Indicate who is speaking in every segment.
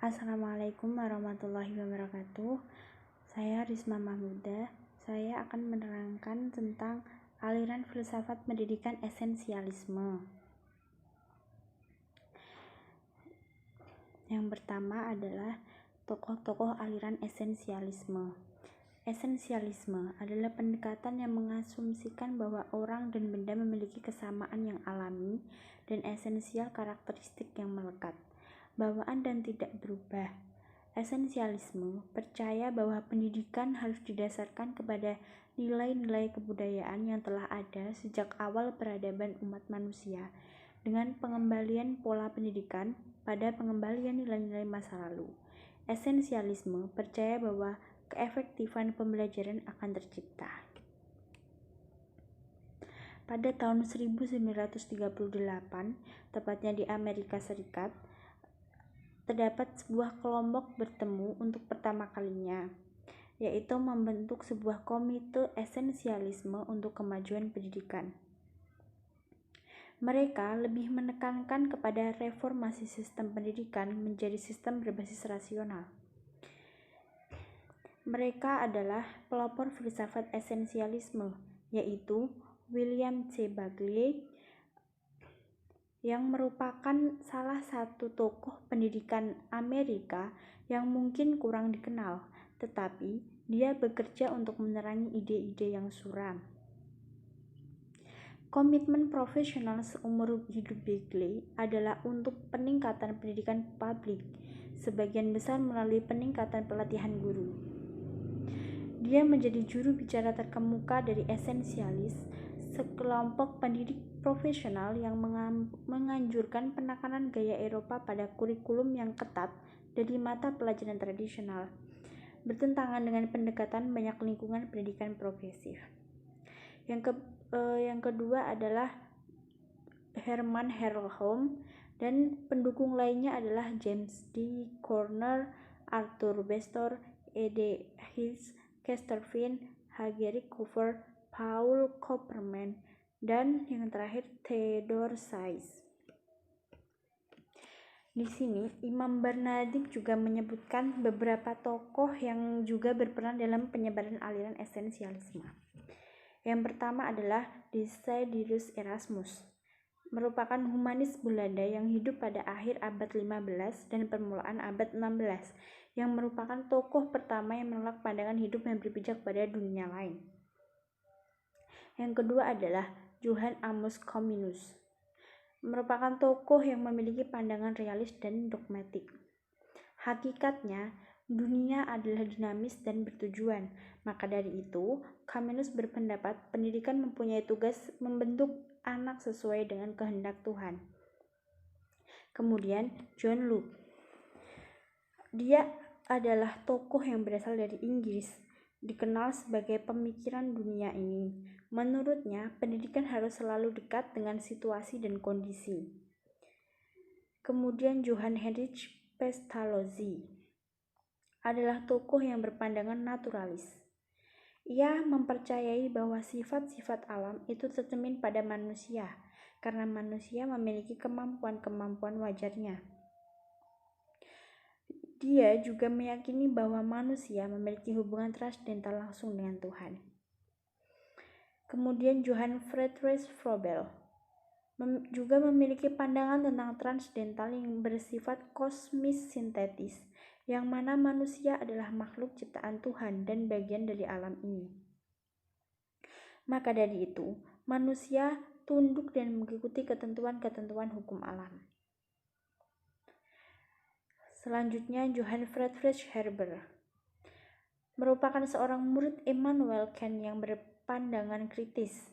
Speaker 1: Assalamualaikum warahmatullahi wabarakatuh. Saya Risma Mahmuda. Saya akan menerangkan tentang aliran filsafat pendidikan esensialisme. Yang pertama adalah tokoh-tokoh aliran esensialisme. Esensialisme adalah pendekatan yang mengasumsikan bahwa orang dan benda memiliki kesamaan yang alami dan esensial karakteristik yang melekat, bawaan dan tidak berubah. Esensialisme percaya bahwa pendidikan harus didasarkan kepada nilai-nilai kebudayaan yang telah ada sejak awal peradaban umat manusia, dengan pengembalian pola pendidikan pada pengembalian nilai-nilai masa lalu. Esensialisme percaya bahwa keefektifan pembelajaran akan tercipta. Pada tahun 1938, tepatnya di Amerika Serikat, terdapat sebuah kelompok bertemu untuk pertama kalinya, yaitu membentuk sebuah komite esensialisme untuk kemajuan pendidikan. Mereka lebih menekankan kepada reformasi sistem pendidikan menjadi sistem berbasis rasional. Mereka adalah pelopor filsafat esensialisme, yaitu William C. Bagley, yang merupakan salah satu tokoh pendidikan Amerika yang mungkin kurang dikenal, tetapi dia bekerja untuk menerangi ide-ide yang suram. Komitmen profesional seumur hidup Bagley adalah untuk peningkatan pendidikan publik, sebagian besar melalui peningkatan pelatihan guru. Dia menjadi juru bicara terkemuka dari esensialis, sekelompok pendidik profesional yang menganjurkan penekanan gaya Eropa pada kurikulum yang ketat dari mata pelajaran tradisional, bertentangan dengan pendekatan banyak lingkungan pendidikan progresif. Yang kedua adalah Herman Herlholm, dan pendukung lainnya adalah James D. Corner, Arthur Bestor, E.D. Hills, Chesterfield, H.G. Cooper, Paul Copperman, dan yang terakhir Theodore Sayce. Di sini Imam Bernardik juga menyebutkan beberapa tokoh yang juga berperan dalam penyebaran aliran esensialisme. Yang pertama adalah Desiderius Erasmus, merupakan humanis Belanda yang hidup pada akhir abad 15 dan permulaan abad 16, yang merupakan tokoh pertama yang menolak pandangan hidup yang berpijak pada dunia lain. Yang kedua adalah Johann Amos Comenius, merupakan tokoh yang memiliki pandangan realis dan dogmatik. Hakikatnya, dunia adalah dinamis dan bertujuan. Maka dari itu, Comenius berpendapat pendidikan mempunyai tugas membentuk anak sesuai dengan kehendak Tuhan. Kemudian, John Locke. Dia adalah tokoh yang berasal dari Inggris, dikenal sebagai pemikiran dunia ini. Menurutnya, pendidikan harus selalu dekat dengan situasi dan kondisi. Kemudian Johann Heinrich Pestalozzi adalah tokoh yang berpandangan naturalis. Ia mempercayai bahwa sifat-sifat alam itu tercermin pada manusia, karena manusia memiliki kemampuan-kemampuan wajarnya. Dia juga meyakini bahwa manusia memiliki hubungan transcendental langsung dengan Tuhan. Kemudian Johann Friedrich Froebel juga memiliki pandangan tentang transcendental yang bersifat kosmis sintetis, yang mana manusia adalah makhluk ciptaan Tuhan dan bagian dari alam ini. Maka dari itu, manusia tunduk dan mengikuti ketentuan-ketentuan hukum alam. Selanjutnya, Johann Friedrich Herder merupakan seorang murid Immanuel Kant yang berpandangan kritis.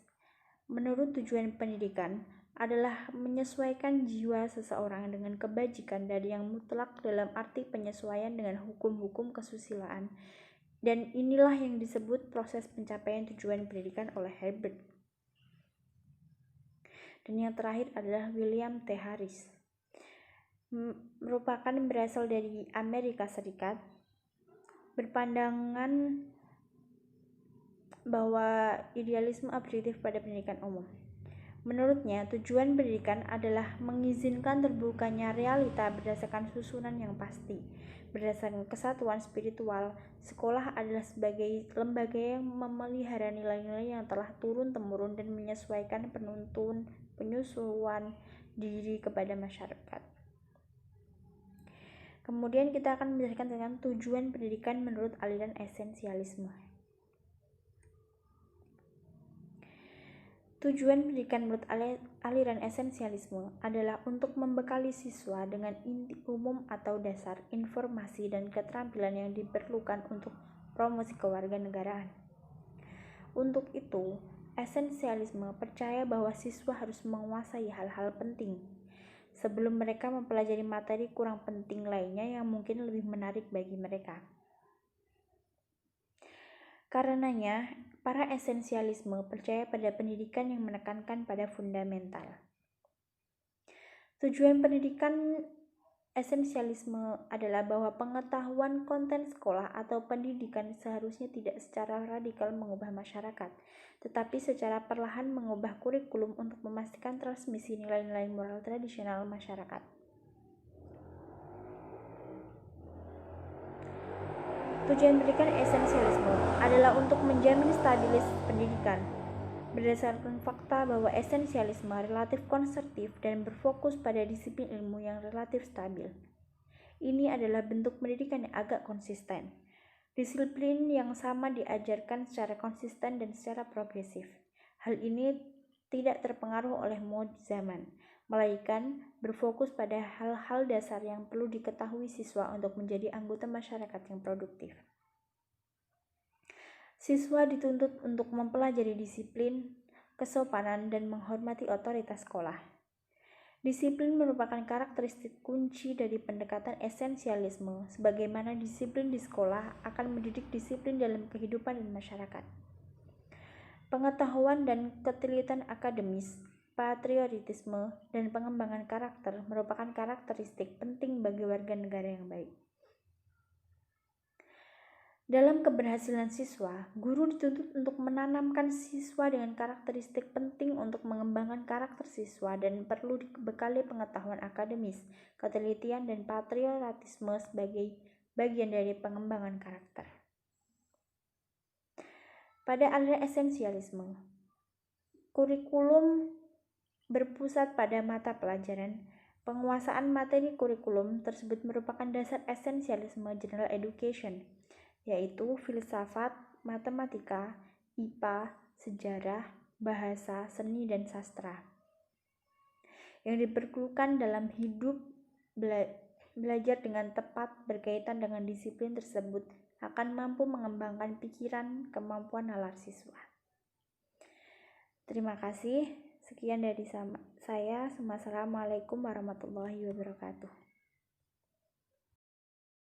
Speaker 1: Menurut tujuan pendidikan adalah menyesuaikan jiwa seseorang dengan kebajikan dari yang mutlak dalam arti penyesuaian dengan hukum-hukum kesusilaan, dan inilah yang disebut proses pencapaian tujuan pendidikan oleh Herbert. Dan yang terakhir adalah William T. Harris, merupakan berasal dari Amerika Serikat, berpandangan bahwa idealisme objektif pada pendidikan umum. Menurutnya, tujuan pendidikan adalah mengizinkan terbukanya realita berdasarkan susunan yang pasti. Berdasarkan kesatuan spiritual, sekolah adalah sebagai lembaga yang memelihara nilai-nilai yang telah turun-temurun dan menyesuaikan penyusuan diri kepada masyarakat. Kemudian kita akan menjelaskan tentang tujuan pendidikan menurut aliran esensialisme. Tujuan pendidikan menurut aliran esensialisme adalah untuk membekali siswa dengan inti umum atau dasar informasi dan keterampilan yang diperlukan untuk promosi kewarganegaraan. Untuk itu, esensialisme percaya bahwa siswa harus menguasai hal-hal penting sebelum mereka mempelajari materi kurang penting lainnya yang mungkin lebih menarik bagi mereka. Karenanya, para esensialisme percaya pada pendidikan yang menekankan pada fundamental. Tujuan pendidikan esensialisme adalah bahwa pengetahuan konten sekolah atau pendidikan seharusnya tidak secara radikal mengubah masyarakat, tetapi secara perlahan mengubah kurikulum untuk memastikan transmisi nilai-nilai moral tradisional masyarakat. Tujuan pendidikan esensialisme adalah untuk menjamin stabilitas pendidikan. Berdasarkan fakta bahwa esensialisme relatif konservatif dan berfokus pada disiplin ilmu yang relatif stabil. Ini adalah bentuk pendidikan yang agak konsisten. Disiplin yang sama diajarkan secara konsisten dan secara progresif. Hal ini tidak terpengaruh oleh mode zaman, melainkan berfokus pada hal-hal dasar yang perlu diketahui siswa untuk menjadi anggota masyarakat yang produktif. Siswa dituntut untuk mempelajari disiplin, kesopanan, dan menghormati otoritas sekolah. Disiplin merupakan karakteristik kunci dari pendekatan esensialisme, sebagaimana disiplin di sekolah akan mendidik disiplin dalam kehidupan dan masyarakat. Pengetahuan dan ketelitian akademis, patriotisme, dan pengembangan karakter merupakan karakteristik penting bagi warga negara yang baik. Dalam keberhasilan siswa, guru dituntut untuk menanamkan siswa dengan karakteristik penting untuk mengembangkan karakter siswa dan perlu dibekali pengetahuan akademis, ketelitian, dan patriotisme sebagai bagian dari pengembangan karakter. Pada aliran esensialisme, kurikulum berpusat pada mata pelajaran. Penguasaan materi kurikulum tersebut merupakan dasar esensialisme general education, yaitu filsafat, matematika, IPA, sejarah, bahasa, seni, dan sastra. Yang diperlukan dalam hidup belajar dengan tepat berkaitan dengan disiplin tersebut akan mampu mengembangkan pikiran, kemampuan nalar siswa. Terima kasih. Sekian dari saya. Assalamualaikum warahmatullahi wabarakatuh.